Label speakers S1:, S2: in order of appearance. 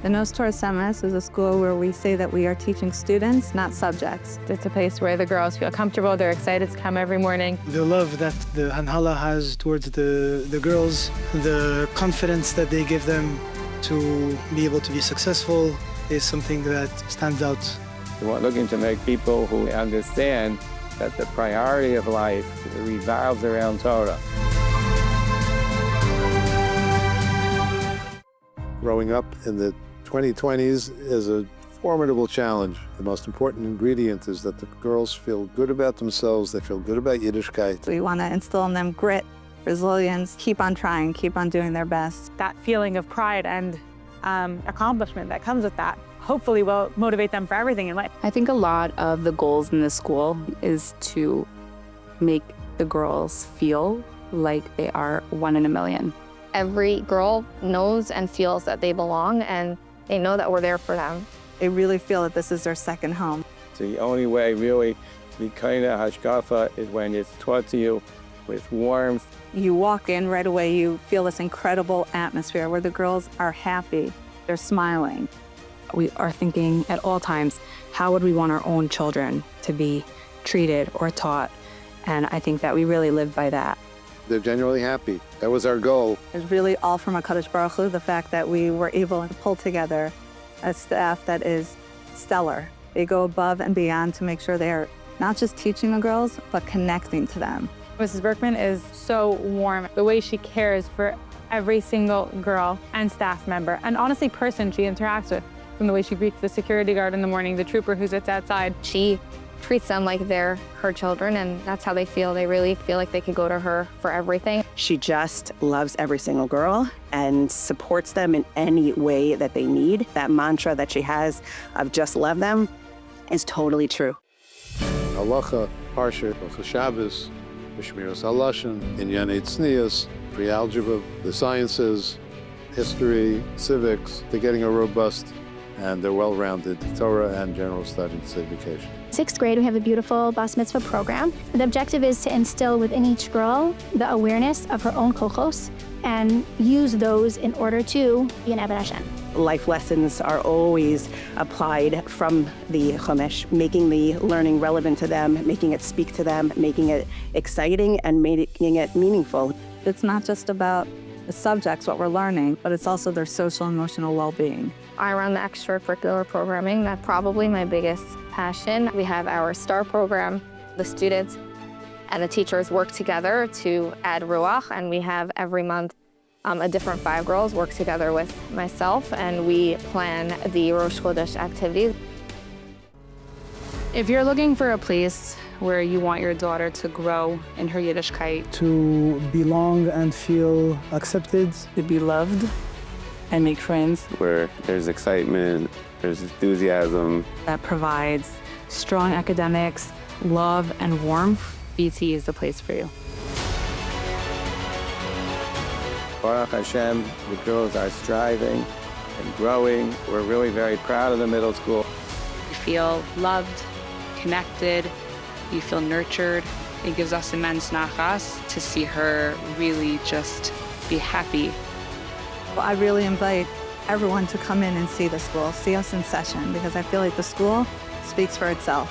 S1: Bnos Toras Emes is a school where we say that we are teaching students, not subjects.
S2: It's a place where the girls feel comfortable, they're excited to come every morning.
S3: The love that the Hanhala has towards the girls, the confidence that they give them to be able to be successful is something that stands out.
S4: We're looking to make people who understand that the priority of life revolves around Torah.
S5: Growing up in the 2020s is a formidable challenge. The most important ingredient is that the girls feel good about themselves, they feel good about Yiddishkeit.
S1: We want to instill in them grit, resilience, keep on trying, keep on doing their best.
S2: That feeling of pride and accomplishment that comes with that hopefully will motivate them for everything in life.
S6: I think a lot of the goals in this school is to make the girls feel like they are one in a million.
S7: Every girl knows and feels that they belong, and they know that we're there for them.
S1: They really feel that this is their second home.
S4: So the only way really to be kind of hashkafa is when it's taught to you with warmth.
S1: You walk in right away, you feel this incredible atmosphere where the girls are happy, they're smiling.
S6: We are thinking at all times, how would we want our own children to be treated or taught? And I think that we really live by that.
S5: They're genuinely happy. That was our goal.
S1: It's really all from HaKadosh Baruch Hu, the fact that we were able to pull together a staff that is stellar. They go above and beyond to make sure they are not just teaching the girls, but connecting to them.
S2: Mrs. Berkman is so warm. The way she cares for every single girl and staff member, and honestly person she interacts with, from the way she greets the security guard in the morning, the trooper who sits outside.
S7: She treats them like they're her children, and that's how they feel. They really feel like they could go to her for everything.
S8: She just loves every single girl and supports them in any way that they need. That mantra that she has of just love them is totally true.
S5: Halacha, Parsha, Hilchos Shabbos, Mishmiras Halashon, Inyanei Tznius, pre-algebra, the sciences, history, civics. They're getting a robust and they're well-rounded Torah and general studies education.
S9: Sixth grade, we have a beautiful Bas Mitzvah program. The objective is to instill within each girl the awareness of her own kochos and use those in order to be an Eved Hashem.
S8: Life lessons are always applied from the Chumash, making the learning relevant to them, making it speak to them, making it exciting, and making it meaningful.
S1: It's not just about the subjects, what we're learning, but it's also their social and emotional well-being.
S7: I run the extracurricular programming. That's probably my biggest passion. We have our STAR program. The students and the teachers work together to add ruach, and we have every month a different 5 girls work together with myself, and we plan the Rosh Chodesh activities.
S6: If you're looking for a place where you want your daughter to grow in her Yiddishkeit,
S3: To belong and feel accepted.
S6: to be loved and make friends,
S4: Where there's excitement, there's enthusiasm.
S6: that provides strong academics, love, and warmth, BT is the place for you.
S4: Baruch Hashem, the girls are striving and growing. We're really very proud of the middle school.
S6: You feel loved, connected, you feel nurtured. It gives us immense nachas to see her really just be happy.
S1: Well, I really invite everyone to come in and see the school, see us in session, because I feel like the school speaks for itself.